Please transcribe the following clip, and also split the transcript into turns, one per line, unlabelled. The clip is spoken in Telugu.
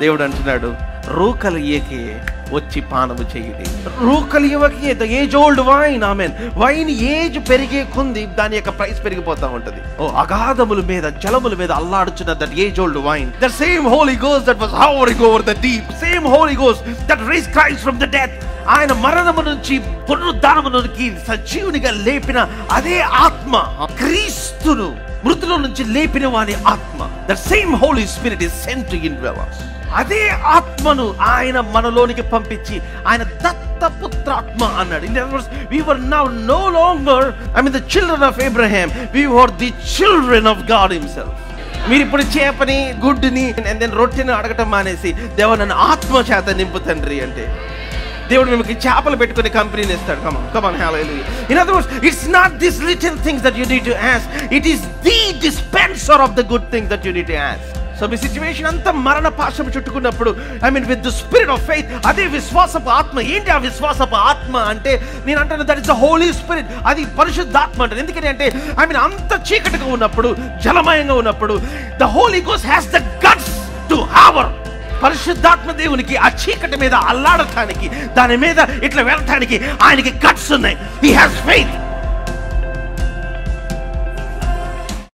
దేవుడు అంటున్నాడు, రూకలు ఏకే వచ్చి పానము చేయుడి. రూకలు ఇవ్వకే the age old wine. Amen. Wine age పెరిగే కొంది దాని యొక్క ప్రైస్ పెరిగిపోతా ఉంటది. అగాధముల మీద జలముల మీద అల్లాడుచున్న that age old wine, the same holy ghost that was hovering over the deep, same holy ghost that raised Christ from the death. ఆయన మరణము నుంచి పునరుద్ధానము నుంచి సజీవునిగా లేపిన అదే ఆత్మ, క్రీస్తును మృతుల నుంచి లేపిన వాని ఆత్మ, the same holy spirit is sent to indwell us. అదే ఆత్మను ఆయన మనలోనికి పంపించి ఆయన దత్తపుత్రాత్మ అన్నాడు. In other words, we were now no longer, the children of Abraham, we were the children of God himself. మీరు ఇప్పుడు చేపని గుడ్డుని and then రొట్టెని అడగటం మానేసి దేవా నన్ను ఆత్మ చేత నింపు తండ్రి అంటే దేవుడు మీకు చేపలు పెట్టుకునే కంపెనీని ఇస్తాడు. Come on, hallelujah. In other words, it's not these little things that you need to ask, it is the dispenser of the good things that you need to ask. So మీ సిచ్యువేషన్ అంతా మరణ పాశం చుట్టుకున్నప్పుడు with the spirit of faith, అదే విశ్వాసపు ఆత్మ. ఏంటి ఆ విశ్వాసపు ఆత్మ అంటే నేను అంటాను that is the holy spirit. అది పరిశుద్ధాత్మ అంటారు. ఎందుకంటే అంటే అంత చీకటిగా ఉన్నప్పుడు, జలమయంగా ఉన్నప్పుడు the holy ghost has the guts to hover. పరిశుద్ధాత్మ దేవునికి ఆ చీకటి మీద అల్లాడటానికి, దాని మీద ఇట్లా వెళ్ళటానికి ఆయనకి గట్స్ ఉన్నాయి. He has faith.